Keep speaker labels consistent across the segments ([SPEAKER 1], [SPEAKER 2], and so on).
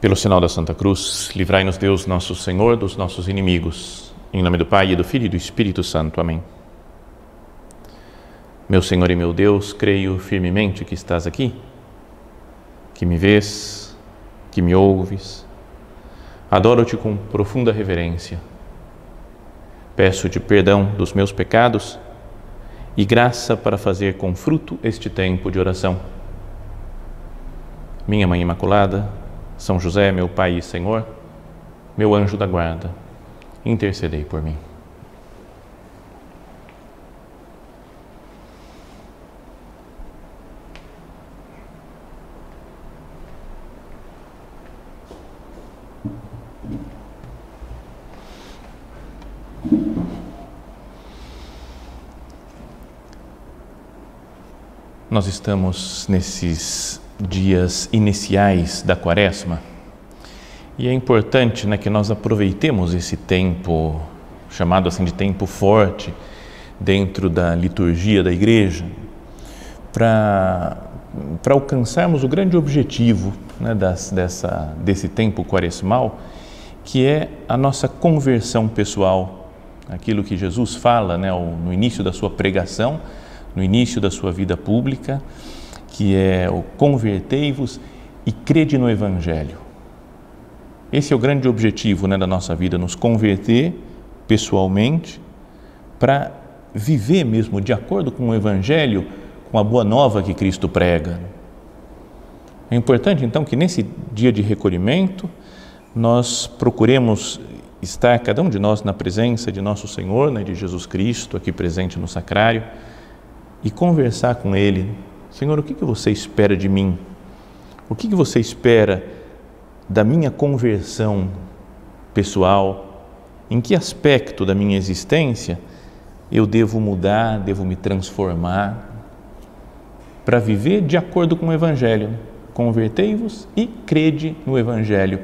[SPEAKER 1] Pelo sinal da Santa Cruz, livrai-nos Deus, nosso Senhor, dos nossos inimigos. Em nome do Pai, e do Filho e do Espírito Santo. Amém. Meu Senhor e meu Deus, creio firmemente que estás aqui, que me vês, que me ouves. Adoro-te com profunda reverência. Peço-te perdão dos meus pecados e graça para fazer com fruto este tempo de oração. Minha Mãe Imaculada, São José, meu Pai e Senhor, meu anjo da guarda, intercedei por mim. Nós estamos nesses dias iniciais da Quaresma e é importante, que nós aproveitemos esse tempo, chamado assim de tempo forte, dentro da liturgia da Igreja, para alcançarmos o grande objetivo desse tempo quaresmal, que é a nossa conversão pessoal, aquilo que Jesus fala no início da sua pregação, no início da sua vida pública, que é o convertei-vos e crede no Evangelho. Esse é o grande objetivo da nossa vida, nos converter pessoalmente para viver mesmo de acordo com o Evangelho, com a boa nova que Cristo prega. É importante então que nesse dia de recolhimento nós procuremos estar, cada um de nós, na presença de nosso Senhor, de Jesus Cristo, aqui presente no sacrário, e conversar com Ele. Senhor, o que você espera de mim? O que você espera da minha conversão pessoal? Em que aspecto da minha existência eu devo mudar, devo me transformar para viver de acordo com o Evangelho? Convertei-vos e crede no Evangelho.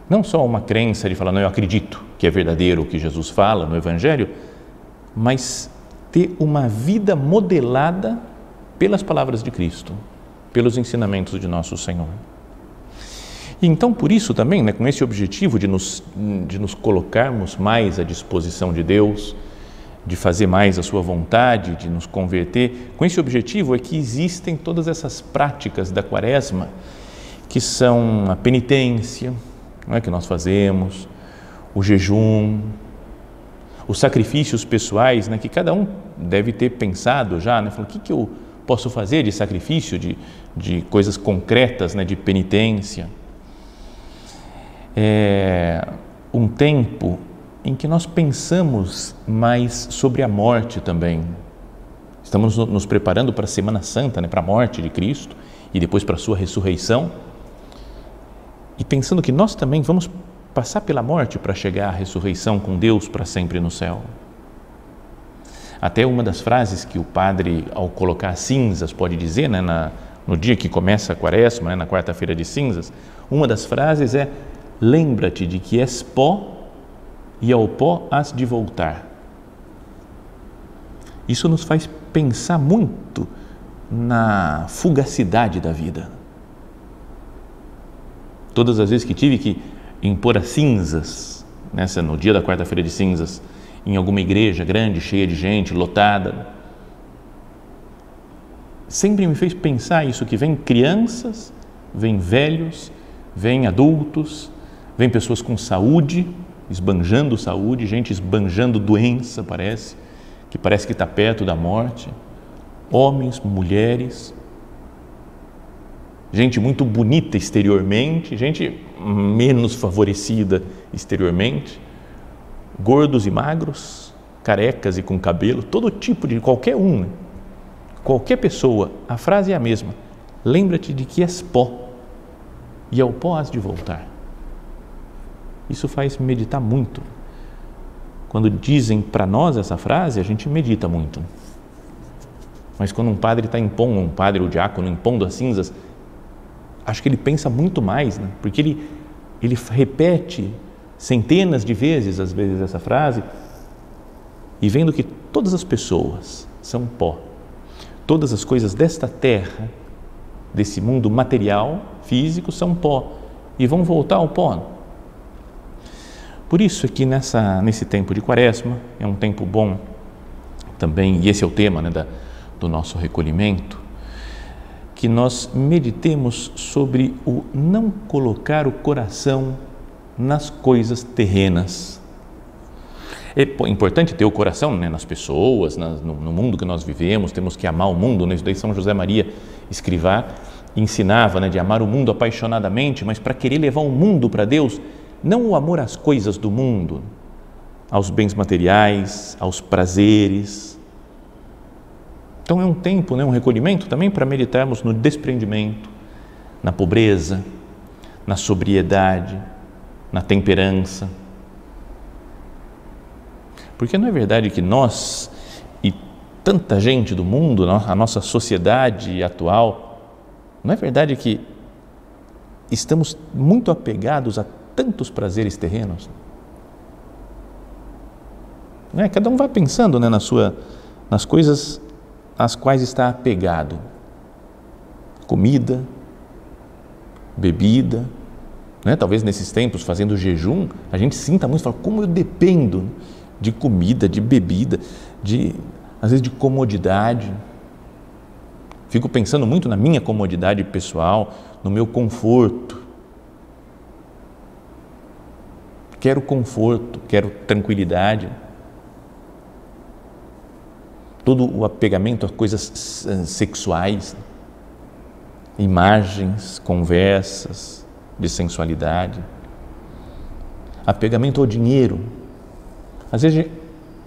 [SPEAKER 1] Não só uma crença de falar, não, eu acredito que é verdadeiro o que Jesus fala no Evangelho, mas ter uma vida modelada pelas palavras de Cristo, pelos ensinamentos de nosso Senhor. E então, por isso também, com esse objetivo de nos colocarmos mais à disposição de Deus, de fazer mais a sua vontade, de nos converter, com esse objetivo é que existem todas essas práticas da Quaresma, que são a penitência, que nós fazemos, o jejum, os sacrifícios pessoais, que cada um deve ter pensado já, falando, o que eu posso fazer de sacrifício, de coisas concretas, de penitência. É um tempo em que nós pensamos mais sobre a morte também. Estamos nos preparando para a Semana Santa, para a morte de Cristo e depois para a sua ressurreição, e pensando que nós também vamos passar pela morte para chegar à ressurreição com Deus para sempre no céu. Até uma das frases que o padre, ao colocar as cinzas, pode dizer, no dia que começa a Quaresma, na quarta-feira de cinzas, uma das frases é: lembra-te de que és pó e ao pó hás de voltar. Isso nos faz pensar muito na fugacidade da vida. Todas as vezes que tive que impor as cinzas, no dia da quarta-feira de cinzas, em alguma igreja grande, cheia de gente, lotada, sempre me fez pensar isso, que vem crianças, vem velhos, vem adultos, vem pessoas com saúde, esbanjando saúde, gente esbanjando doença, parece que está perto da morte, homens, mulheres, gente muito bonita exteriormente, gente menos favorecida exteriormente, gordos e magros, carecas e com cabelo, todo tipo de qualquer um, qualquer pessoa. A frase é a mesma: lembra-te de que és pó e ao pó hás de voltar. Isso faz meditar muito. Quando dizem para nós essa frase, a gente medita muito. Mas quando um padre está impondo, um padre ou diácono impondo as cinzas, acho que ele pensa muito mais, porque ele repete centenas de vezes, às vezes, essa frase, e vendo que todas as pessoas são pó, todas as coisas desta terra, desse mundo material, físico, são pó e vão voltar ao pó. Por isso é que nesse tempo de Quaresma, é um tempo bom também, e esse é o tema, né, do nosso recolhimento, que nós meditemos sobre o não colocar o coração nas coisas terrenas. É importante ter o coração, né, nas pessoas, no mundo que nós vivemos, temos que amar o mundo, né? Isso daí São José Maria Escrivá ensinava, né, de amar o mundo apaixonadamente, mas para querer levar o mundo para Deus, não o amor às coisas do mundo, aos bens materiais, aos prazeres. Então é um tempo, né, um recolhimento também para meditarmos no desprendimento, na pobreza, na sobriedade, na temperança. Porque não é verdade que nós e tanta gente do mundo, a nossa sociedade atual, não é verdade que estamos muito apegados a tantos prazeres terrenos? Não é? Cada um vai pensando, né, nas coisas às quais está apegado. Comida, bebida, né? Talvez nesses tempos, fazendo jejum, a gente sinta muito, fala, como eu dependo de comida, de bebida, às vezes de comodidade. Fico pensando muito na minha comodidade pessoal, no meu conforto. Quero conforto, quero tranquilidade. Todo o apegamento a coisas sexuais, imagens, conversas de sensualidade, apegamento ao dinheiro. Às vezes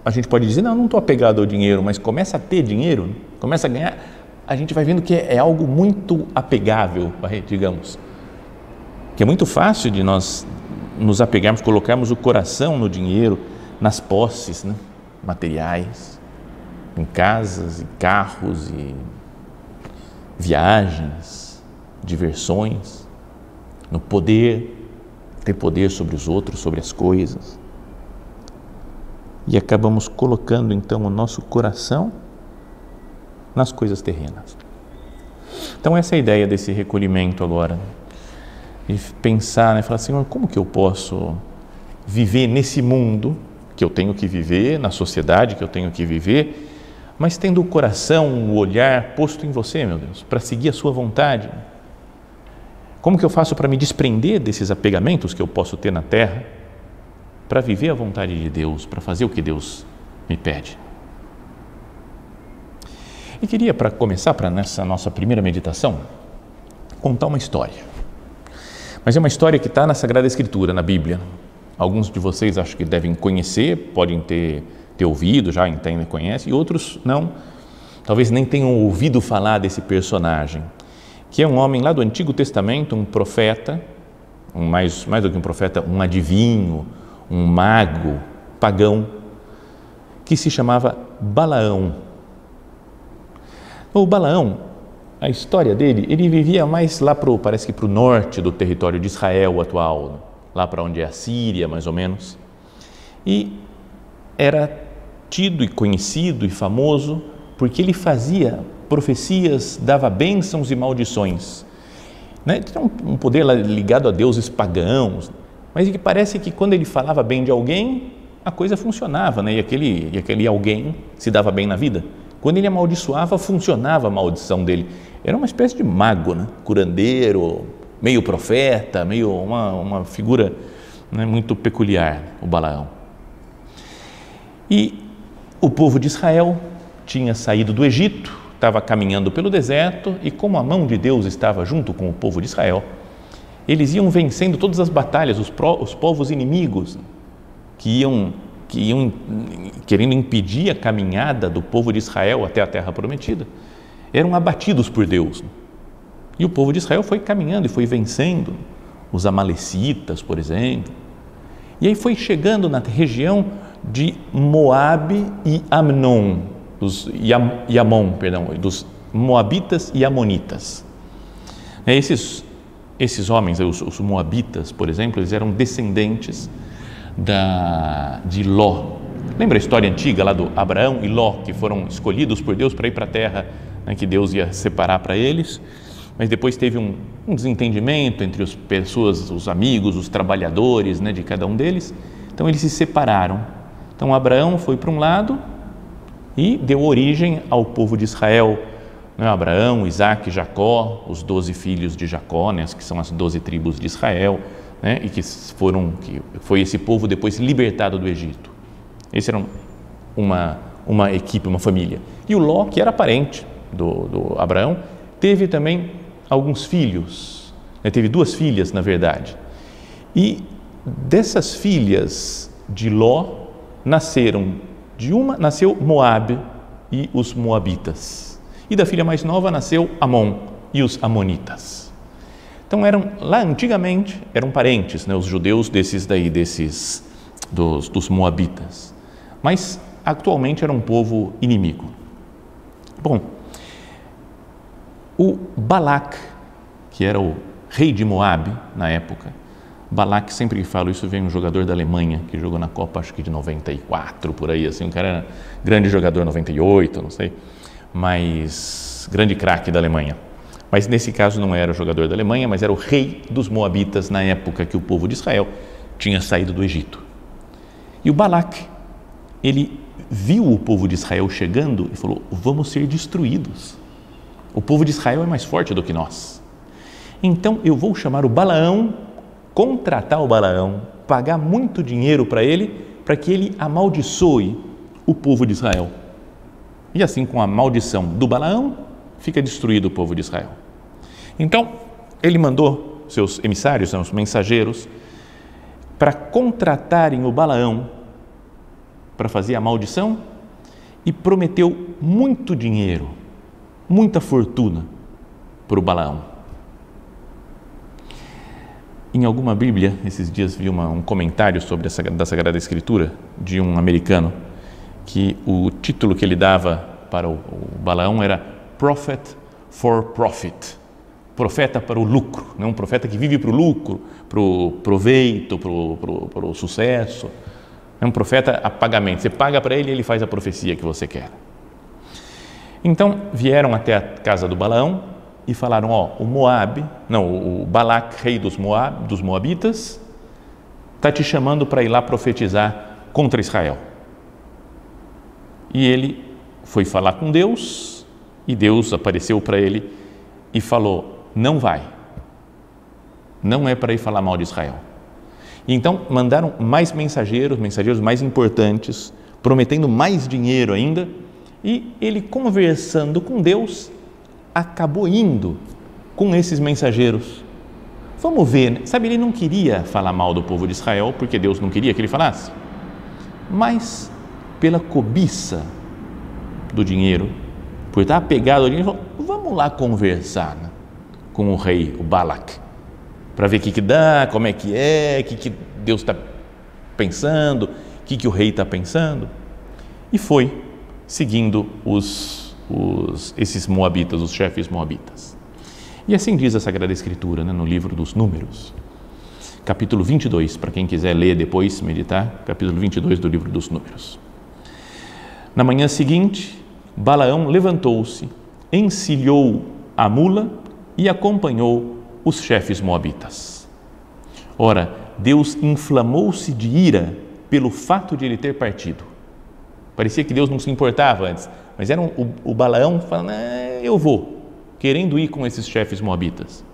[SPEAKER 1] a gente pode dizer, não estou apegado ao dinheiro, mas começa a ter dinheiro, começa a ganhar, a gente vai vendo que é algo muito apegável, digamos, que é muito fácil de nós nos apegarmos, colocarmos o coração no dinheiro, nas posses, né, materiais, em casas e carros e viagens, diversões, no poder, ter poder sobre os outros, sobre as coisas. E acabamos colocando então o nosso coração nas coisas terrenas. Então essa é a ideia desse recolhimento agora. E pensar, né, falar, Senhor, como que eu posso viver nesse mundo que eu tenho que viver, na sociedade que eu tenho que viver, mas tendo o coração, o olhar posto em você, meu Deus, para seguir a sua vontade. Como que eu faço para me desprender desses apegamentos que eu posso ter na terra, para viver a vontade de Deus, para fazer o que Deus me pede? E queria, para começar, nessa nossa primeira meditação, contar uma história. Mas é uma história que está na Sagrada Escritura, na Bíblia. Alguns de vocês acho que devem conhecer, podem ter ouvido, já entendem, conhecem, e outros não, talvez nem tenham ouvido falar desse personagem, que é um homem lá do Antigo Testamento, um profeta, mais do que um profeta, um adivinho, um mago pagão, que se chamava Balaão. O Balaão, a história dele, ele vivia mais lá parece que para o norte do território de Israel atual, lá para onde é a Síria, mais ou menos, e era tido e conhecido e famoso porque ele fazia profecias, dava bênçãos e maldições, né? Tinha um poder ligado a deuses pagãos, mas que parece que quando ele falava bem de alguém, a coisa funcionava, né? E aquele alguém se dava bem na vida. Quando ele amaldiçoava, funcionava a maldição dele. Era uma espécie de mago, né? Curandeiro, meio profeta, meio uma figura, né, muito peculiar, o Balaão. E o povo de Israel tinha saído do Egito, estava caminhando pelo deserto, e como a mão de Deus estava junto com o povo de Israel, eles iam vencendo todas as batalhas, os povos inimigos que iam querendo impedir a caminhada do povo de Israel até a terra prometida, eram abatidos por Deus. E o povo de Israel foi caminhando e foi vencendo os amalecitas, por exemplo. E aí foi chegando na região de Moabe e Amnon, dos Moabitas e Amonitas. Esses homens, os Moabitas, por exemplo, eles eram descendentes de Ló. Lembra a história antiga lá do Abraão e Ló, que foram escolhidos por Deus para ir para a terra, né, que Deus ia separar para eles, mas depois teve um desentendimento entre as pessoas, os amigos, os trabalhadores, né, de cada um deles, então eles se separaram. Então Abraão foi para um lado e deu origem ao povo de Israel, né? Abraão, Isaac, Jacó, os 12 filhos de Jacó, né? Que são as 12 tribos de Israel, né? E que foi esse povo depois libertado do Egito. Esse era uma equipe, uma família. E o Ló, que era parente do Abraão, teve também alguns filhos, né? Teve 2 filhas, na verdade. E dessas filhas de Ló nasceu Moabe e os Moabitas. E da filha mais nova nasceu Amon e os Amonitas. Então lá antigamente eram parentes, né, os judeus dos Moabitas. Mas atualmente era um povo inimigo. Bom, o Balac, que era o rei de Moabe na época, Balac, sempre que falo isso, vem um jogador da Alemanha que jogou na Copa, acho que de 94, por aí, assim, um cara era grande jogador, 98, não sei, mas grande craque da Alemanha. Mas nesse caso não era o jogador da Alemanha, mas era o rei dos Moabitas na época que o povo de Israel tinha saído do Egito. E o Balac, ele viu o povo de Israel chegando e falou: vamos ser destruídos. O povo de Israel é mais forte do que nós. Então eu vou chamar o Balaão, contratar o Balaão, pagar muito dinheiro para que ele amaldiçoe o povo de Israel. E assim, com a maldição do Balaão, fica destruído o povo de Israel. Então, ele mandou seus emissários, seus mensageiros, para contratarem o Balaão para fazer a maldição e prometeu muito dinheiro, muita fortuna para o Balaão. Em alguma Bíblia, esses dias vi um comentário da Sagrada Escritura de um americano, que o título que ele dava para o Balaão era Prophet for Profit, profeta para o lucro, né? Um profeta que vive para o lucro, para o proveito, para o sucesso, é um profeta a pagamento, você paga para ele e ele faz a profecia que você quer. Então vieram até a casa do Balaão e falaram: o Balac, rei dos Moabitas, está te chamando para ir lá profetizar contra Israel. E ele foi falar com Deus, e Deus apareceu para ele e falou: não vai, não é para ir falar mal de Israel. E então mandaram mais mensageiros mais importantes, prometendo mais dinheiro ainda, e ele, conversando com Deus, acabou indo com esses mensageiros. Vamos ver, sabe, ele não queria falar mal do povo de Israel, porque Deus não queria que ele falasse, mas pela cobiça do dinheiro, por estar apegado ao dinheiro, ele falou: vamos lá conversar, né, com o rei, o Balac, para ver o que dá, como é que Deus está pensando, o que o rei está pensando. E foi seguindo esses moabitas, os chefes moabitas. E assim diz a Sagrada Escritura, né, no livro dos Números, capítulo 22, para quem quiser ler depois, meditar, capítulo 22 do livro dos Números. Na manhã seguinte, Balaão levantou-se, encilhou a mula e acompanhou os chefes moabitas. Ora, Deus inflamou-se de ira pelo fato de ele ter partido. Parecia que Deus não se importava antes, mas era o Balaão falando: eu vou, querendo ir com esses chefes moabitas.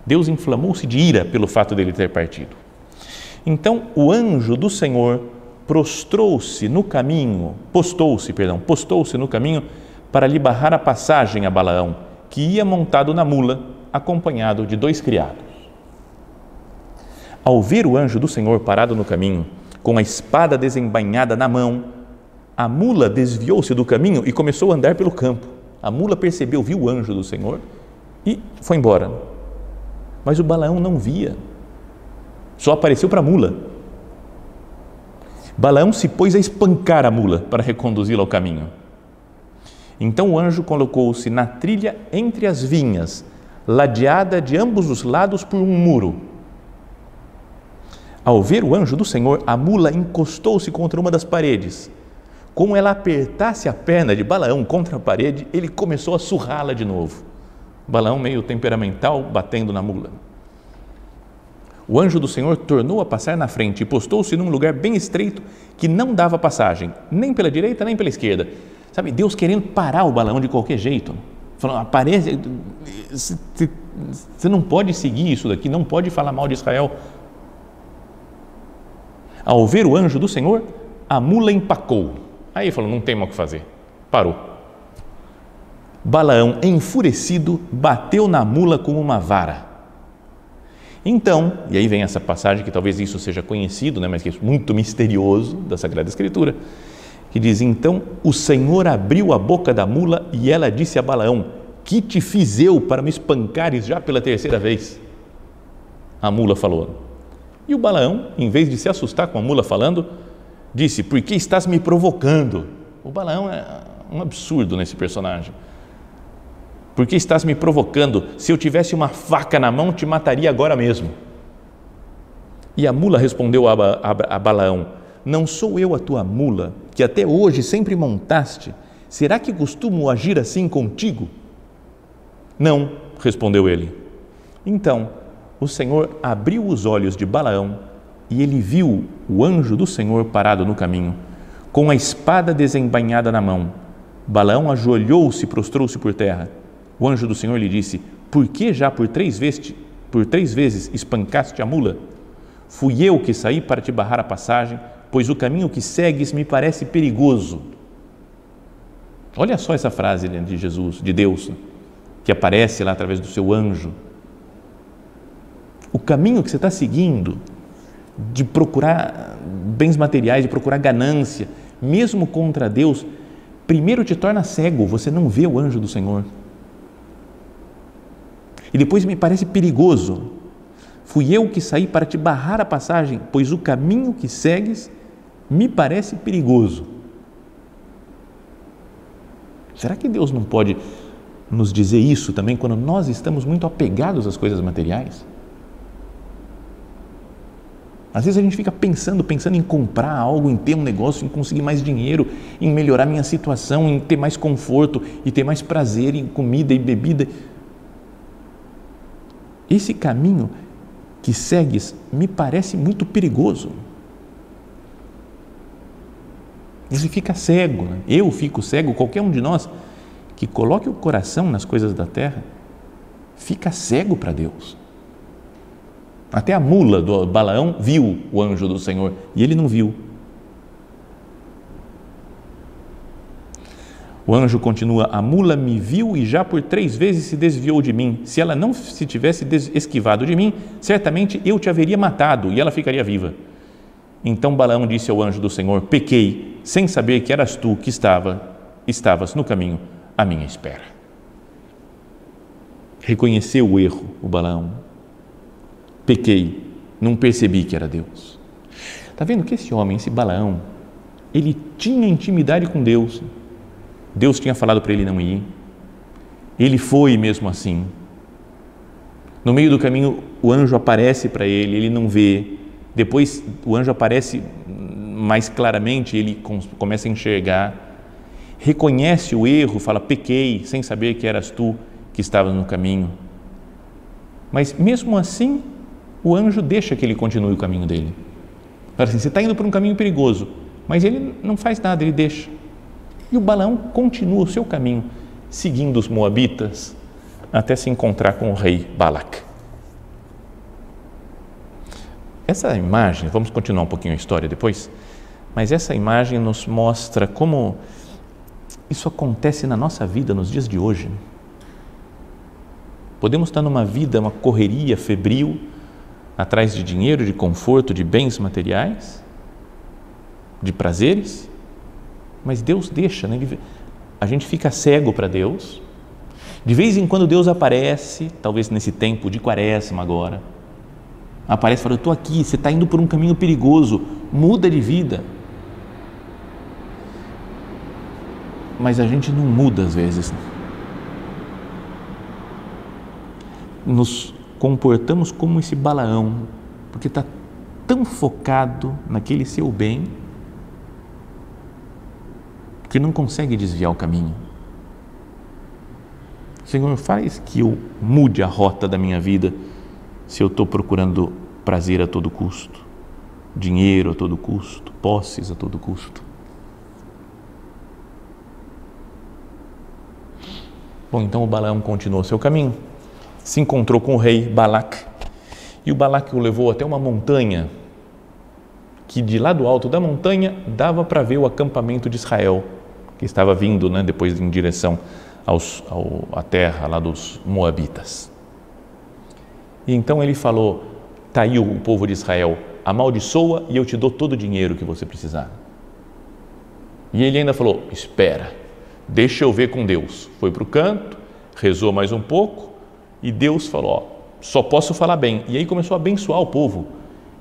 [SPEAKER 1] Deus inflamou-se de ira pelo fato dele ter partido. Então o anjo do Senhor postou-se no caminho para lhe barrar a passagem a Balaão, que ia montado na mula, acompanhado de 2 criados. Ao ver o anjo do Senhor parado no caminho, com a espada desembainhada na mão, a mula desviou-se do caminho e começou a andar pelo campo. A mula percebeu, viu o anjo do Senhor e foi embora. Mas o Balaão não via, só apareceu para a mula. Balaão se pôs a espancar a mula para reconduzi-la ao caminho. Então o anjo colocou-se na trilha entre as vinhas, ladeada de ambos os lados por um muro. Ao ver o anjo do Senhor, a mula encostou-se contra uma das paredes, como ela apertasse a perna de Balaão contra a parede, ele começou a surrá-la de novo. Balaão meio temperamental, batendo na mula. O anjo do Senhor tornou a passar na frente e postou-se num lugar bem estreito que não dava passagem, nem pela direita nem pela esquerda. Sabe, Deus querendo parar o Balaão de qualquer jeito. Falando, aparece, você não pode seguir isso daqui, não pode falar mal de Israel. Ao ver o anjo do Senhor, a mula empacou. Aí ele falou, não tem mais o que fazer. Parou. Balaão, enfurecido, bateu na mula com uma vara. Então, e aí vem essa passagem que talvez isso seja conhecido, né, mas que é muito misterioso da Sagrada Escritura, que diz, então o Senhor abriu a boca da mula e ela disse a Balaão, que te fiz eu para me espancares já pela terceira vez? A mula falou. E o Balaão, em vez de se assustar com a mula falando, disse, por que estás me provocando? O Balaão é um absurdo nesse personagem. Por que estás me provocando? Se eu tivesse uma faca na mão, te mataria agora mesmo. E a mula respondeu a Balaão, não sou eu a tua mula, que até hoje sempre montaste? Será que costumo agir assim contigo? Não, respondeu ele. Então, o Senhor abriu os olhos de Balaão e ele viu o anjo do Senhor parado no caminho, com a espada desembainhada na mão. Balaão ajoelhou-se e prostrou-se por terra. O anjo do Senhor lhe disse, por que já por três vezes espancaste a mula? Fui eu que saí para te barrar a passagem, pois o caminho que segues me parece perigoso. Olha só essa frase de Jesus, de Deus, que aparece lá através do seu anjo. O caminho que você está seguindo, de procurar bens materiais, de procurar ganância, mesmo contra Deus, primeiro te torna cego, você não vê o anjo do Senhor. E depois me parece perigoso. Fui eu que saí para te barrar a passagem, pois o caminho que segues me parece perigoso. Será que Deus não pode nos dizer isso também quando nós estamos muito apegados às coisas materiais? Às vezes a gente fica pensando em comprar algo, em ter um negócio, em conseguir mais dinheiro, em melhorar minha situação, em ter mais conforto e ter mais prazer em comida e bebida. Esse caminho que segues me parece muito perigoso. Você fica cego, né? Eu fico cego, qualquer um de nós que coloque o coração nas coisas da terra, fica cego para Deus. Até a mula do Balaão viu o anjo do Senhor e ele não viu. O anjo continua, a mula me viu e já por 3 vezes se desviou de mim. Se ela não se tivesse esquivado de mim, certamente eu te haveria matado e ela ficaria viva. Então Balaão disse ao anjo do Senhor, pequei, sem saber que eras tu que estavas no caminho à minha espera. Reconheceu o erro, o Balaão. Pequei, não percebi que era Deus. Está vendo que esse homem, esse Balaão, ele tinha intimidade com Deus. Deus tinha falado para ele não ir. Ele foi mesmo assim. No meio do caminho, o anjo aparece para ele, ele não vê. Depois, o anjo aparece mais claramente, ele começa a enxergar. Reconhece o erro, fala, pequei, sem saber que eras tu que estavas no caminho. Mas mesmo assim, o anjo deixa que ele continue o caminho dele. Fala assim, você está indo por um caminho perigoso, mas ele não faz nada, ele deixa. E o Balaão continua o seu caminho, seguindo os moabitas, até se encontrar com o rei Balac. Essa imagem, vamos continuar um pouquinho a história depois, mas essa imagem nos mostra como isso acontece na nossa vida nos dias de hoje. Podemos estar numa vida, uma correria febril, atrás de dinheiro, de conforto, de bens materiais, de prazeres, mas Deus deixa, né? A gente fica cego para Deus. De vez em quando Deus aparece, talvez nesse tempo de quaresma agora, aparece e fala, eu estou aqui, você está indo por um caminho perigoso, muda de vida. Mas a gente não muda às vezes. Nos comportamos como esse Balaão, porque está tão focado naquele seu bem, que não consegue desviar o caminho. Senhor, faz que eu mude a rota da minha vida se eu estou procurando prazer a todo custo, dinheiro a todo custo, posses a todo custo. Bom, então o Balaão continuou seu caminho, se encontrou com o rei Balaque, e o Balaque o levou até uma montanha, que de lá do alto da montanha dava para ver o acampamento de Israel, que estava vindo, depois em direção à terra lá dos Moabitas. E então ele falou: está aí o povo de Israel, amaldiçoa e eu te dou todo o dinheiro que você precisar. E ele ainda falou: espera, deixa eu ver com Deus. Foi para o canto, rezou mais um pouco e Deus falou: só posso falar bem. E aí começou a abençoar o povo.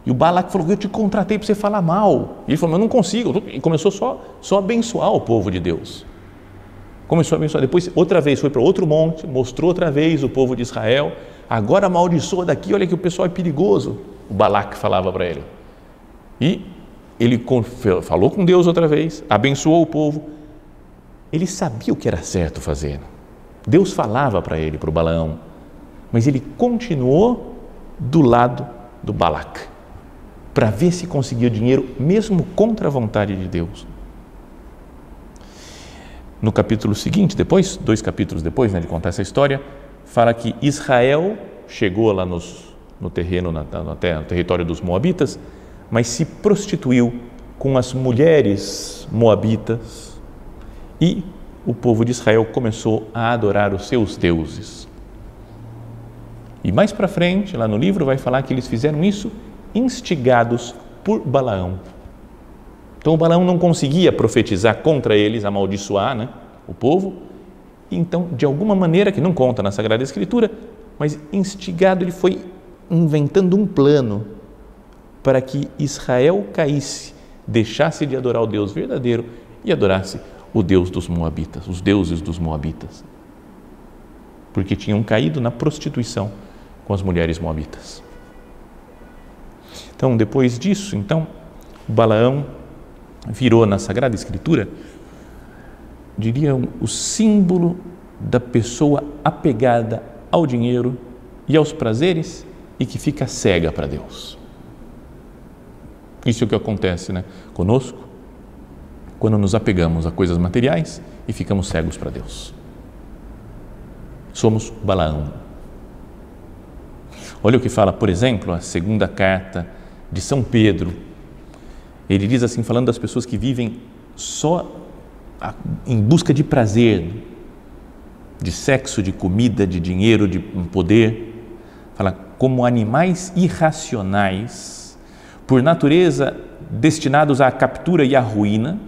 [SPEAKER 1] E o Balaque falou: eu te contratei para você falar mal. E ele falou: mas eu não consigo. E começou só a abençoar o povo de Deus. Começou a abençoar. Depois, outra vez, foi para outro monte, mostrou outra vez o povo de Israel. Agora amaldiçoa daqui, olha que o pessoal é perigoso. O Balaque falava para ele. E ele falou com Deus outra vez, abençoou o povo. Ele sabia o que era certo fazer. Deus falava para ele, para o Balaão, mas ele continuou do lado do Balaque, para ver se conseguia dinheiro, mesmo contra a vontade de Deus. No capítulo seguinte, depois, 2 capítulos depois, de contar essa história, fala que Israel chegou lá no terreno, no território dos Moabitas, mas se prostituiu com as mulheres moabitas e o povo de Israel começou a adorar os seus deuses. E mais para frente, lá no livro, vai falar que eles fizeram isso instigados por Balaão. Então o Balaão não conseguia profetizar contra eles, amaldiçoar o povo. Então, de alguma maneira, que não conta na Sagrada Escritura, mas instigado, ele foi inventando um plano para que Israel caísse, deixasse de adorar o Deus verdadeiro e adorasse o Deus dos Moabitas, os deuses dos Moabitas, porque tinham caído na prostituição com as mulheres moabitas. Então, depois disso, Balaão virou na Sagrada Escritura, diria, o símbolo da pessoa apegada ao dinheiro e aos prazeres e que fica cega para Deus. Isso é o que acontece conosco quando nos apegamos a coisas materiais e ficamos cegos para Deus. Somos Balaão. Olha o que fala, por exemplo, a segunda carta de São Pedro. Ele diz assim, falando das pessoas que vivem só em busca de prazer, de sexo, de comida, de dinheiro, de poder, fala: como animais irracionais, por natureza destinados à captura e à ruína,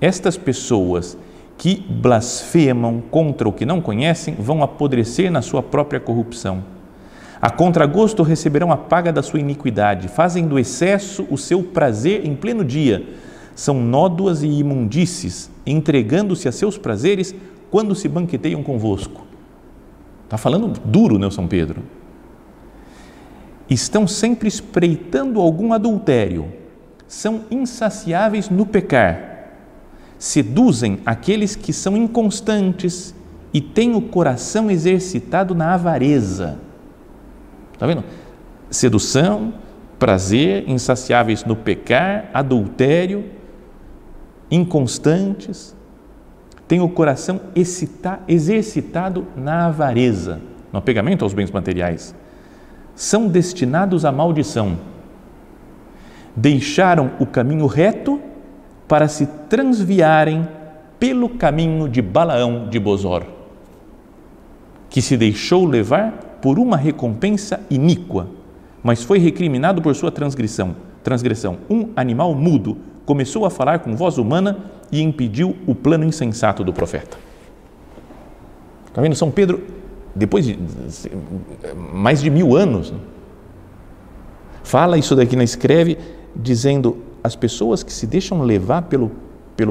[SPEAKER 1] estas pessoas que blasfemam contra o que não conhecem vão apodrecer na sua própria corrupção. A contragosto receberão a paga da sua iniquidade, fazem do excesso o seu prazer em pleno dia, são nódoas e imundícies, entregando-se a seus prazeres quando se banqueteiam convosco. Está falando duro, São Pedro? Estão sempre espreitando algum adultério, são insaciáveis no pecar, seduzem aqueles que são inconstantes e têm o coração exercitado na avareza. Está vendo? Sedução, prazer, insaciáveis no pecar, adultério, inconstantes, têm o coração exercitado na avareza, no apegamento aos bens materiais. São destinados à maldição. Deixaram o caminho reto para se transviarem pelo caminho de Balaão de Bosor, que se deixou levar por uma recompensa iníqua, mas foi recriminado por sua transgressão. Um animal mudo começou a falar com voz humana e impediu o plano insensato do profeta. Está vendo? São Pedro, depois de mais de 1000 anos, fala isso daqui, escreve, dizendo: as pessoas que se deixam levar pelo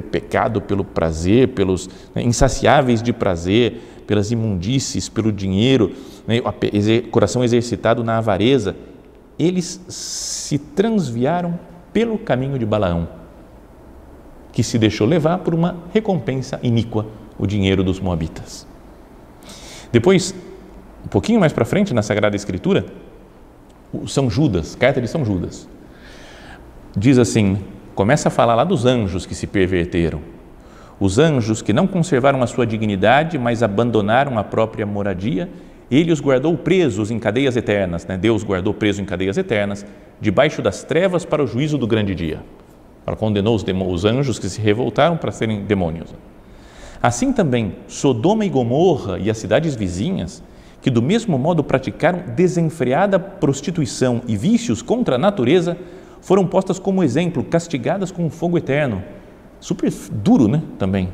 [SPEAKER 1] pecado, pelo prazer, pelos insaciáveis de prazer, pelas imundícies, pelo dinheiro, coração exercitado na avareza, eles se transviaram pelo caminho de Balaão, que se deixou levar por uma recompensa iníqua, o dinheiro dos moabitas. Depois, um pouquinho mais para frente, na Sagrada Escritura, o São Judas, carta de São Judas, diz assim, começa a falar lá dos anjos que se perverteram, os anjos que não conservaram a sua dignidade, mas abandonaram a própria moradia, ele os guardou presos em cadeias eternas, né? Deus guardou presos em cadeias eternas, debaixo das trevas para o juízo do grande dia. Ela condenou os anjos que se revoltaram para serem demônios. Assim também, Sodoma e Gomorra e as cidades vizinhas, que do mesmo modo praticaram desenfreada prostituição e vícios contra a natureza, foram postas como exemplo, castigadas com um fogo eterno. Super duro, né? Também.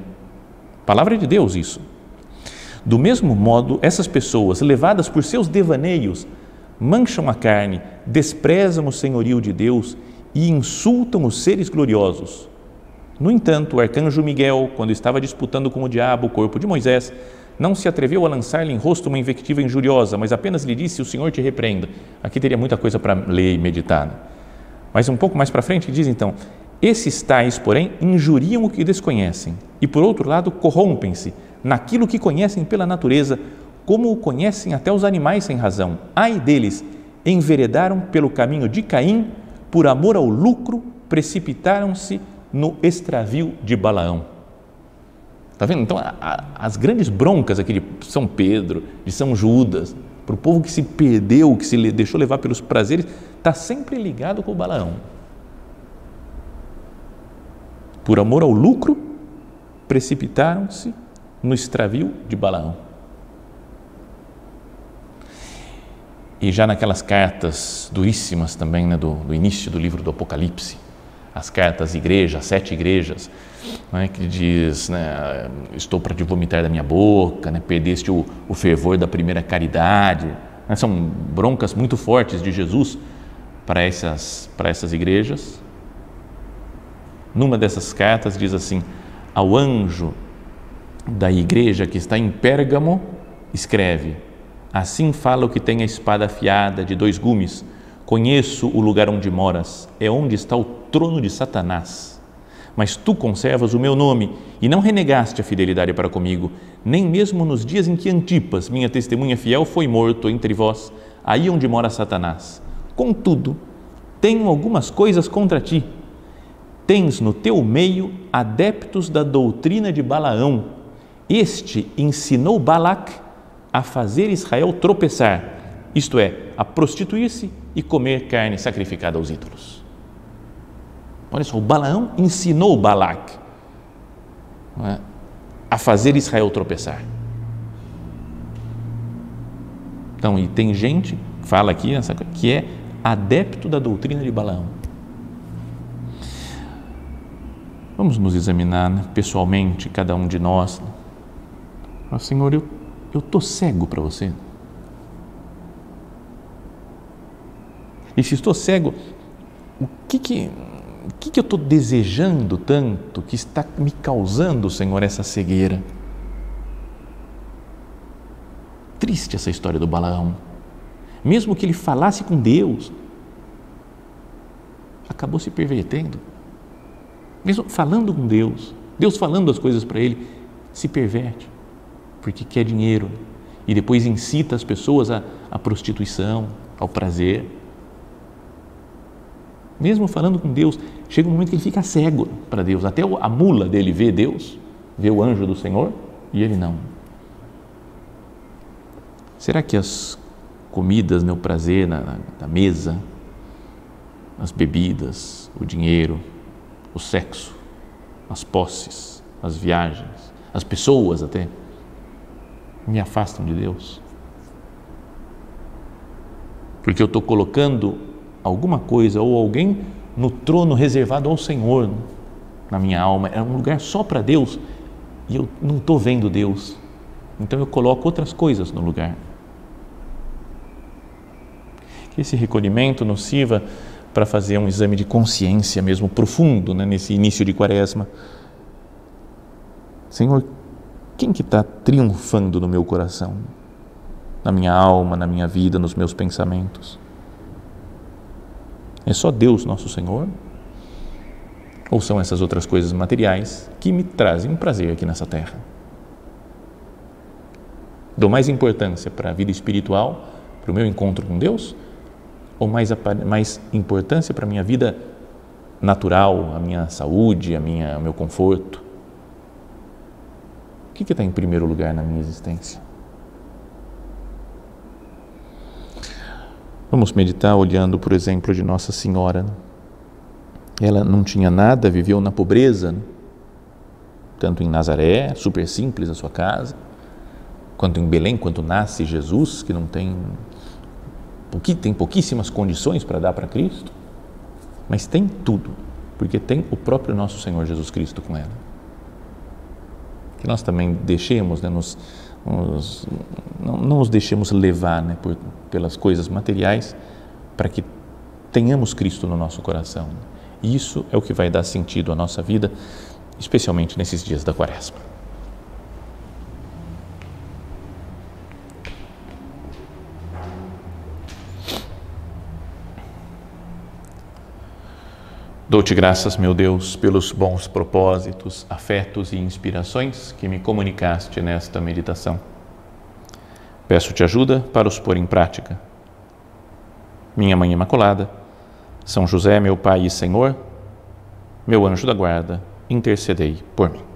[SPEAKER 1] Palavra de Deus isso. Do mesmo modo, essas pessoas, levadas por seus devaneios, mancham a carne, desprezam o senhorio de Deus e insultam os seres gloriosos. No entanto, o arcanjo Miguel, quando estava disputando com o diabo o corpo de Moisés, não se atreveu a lançar-lhe em rosto uma invectiva injuriosa, mas apenas lhe disse: o Senhor te repreenda. Aqui teria muita coisa para ler e meditar, né? Mas um pouco mais para frente diz então: esses tais, porém, injuriam o que desconhecem e, por outro lado, corrompem-se naquilo que conhecem pela natureza, como o conhecem até os animais sem razão. Ai deles, enveredaram pelo caminho de Caim, por amor ao lucro, precipitaram-se no extravio de Balaão. Está vendo? Então, as grandes broncas aqui de São Pedro, de São Judas, para o povo que se perdeu, que se deixou levar pelos prazeres, está sempre ligado com o Balaão. Por amor ao lucro, precipitaram-se no extravio de Balaão. E já naquelas cartas duríssimas também, né, do início do livro do Apocalipse, as cartas à igreja, as 7 igrejas, né, que diz, né, estou para te vomitar da minha boca, né, perdeste o fervor da primeira caridade, né, são broncas muito fortes de Jesus para essas igrejas. Numa dessas cartas diz assim: ao anjo da igreja que está em Pérgamo, escreve: assim fala o que tem a espada afiada de 2 gumes, conheço o lugar onde moras, é onde está o trono de Satanás, mas tu conservas o meu nome e não renegaste a fidelidade para comigo, nem mesmo nos dias em que Antipas, minha testemunha fiel, foi morto entre vós, aí onde mora Satanás. Contudo, tenho algumas coisas contra ti. Tens no teu meio adeptos da doutrina de Balaão. Este ensinou Balac a fazer Israel tropeçar, isto é, a prostituir-se e comer carne sacrificada aos ídolos. Olha só, o Balaão ensinou Balac, não é, a fazer Israel tropeçar. Então, e tem gente, fala aqui, que é adepto da doutrina de Balaão. Vamos nos examinar, né, pessoalmente, cada um de nós. Fala: Senhor, eu estou cego para você. E se estou cego, o que eu estou desejando tanto que está me causando, Senhor, essa cegueira? Triste essa história do Balaão. Mesmo que ele falasse com Deus, acabou se pervertendo. Mesmo falando com Deus, Deus falando as coisas para ele, se perverte, porque quer dinheiro e depois incita as pessoas à prostituição, ao prazer. Mesmo falando com Deus, chega um momento que ele fica cego para Deus, até a mula dele vê Deus, vê o anjo do Senhor, e ele não. Será que as comidas, o prazer na mesa, as bebidas, o dinheiro, o sexo, as posses, as viagens, as pessoas até, me afastam de Deus? Porque eu estou colocando alguma coisa ou alguém no trono reservado ao Senhor na minha alma, é um lugar só para Deus e eu não estou vendo Deus, então eu coloco outras coisas no lugar. Que esse recolhimento nos sirva para fazer um exame de consciência mesmo profundo, né, nesse início de Quaresma. Senhor, quem que está triunfando no meu coração, na minha alma, na minha vida, nos meus pensamentos? É só Deus, nosso Senhor? Ou são essas outras coisas materiais que me trazem um prazer aqui nessa terra? Dou mais importância para a vida espiritual, para o meu encontro com Deus, ou mais importância para a minha vida natural, a minha saúde, o meu conforto? O que está em primeiro lugar na minha existência? Vamos meditar olhando, por exemplo, de Nossa Senhora. Ela não tinha nada, viveu na pobreza, tanto em Nazaré, super simples a sua casa, quanto em Belém, quando nasce Jesus, que não tem pouquíssimas condições para dar para Cristo, mas tem tudo, porque tem o próprio nosso Senhor Jesus Cristo com ela. Que nós também deixemos, não nos deixemos levar pelas coisas materiais, para que tenhamos Cristo no nosso coração. E isso é o que vai dar sentido à nossa vida, especialmente nesses dias da Quaresma. Dou-te graças, meu Deus, pelos bons propósitos, afetos e inspirações que me comunicaste nesta meditação. Peço-te ajuda para os pôr em prática. Minha Mãe Imaculada, São José, meu Pai e Senhor, meu anjo da guarda, intercedei por mim.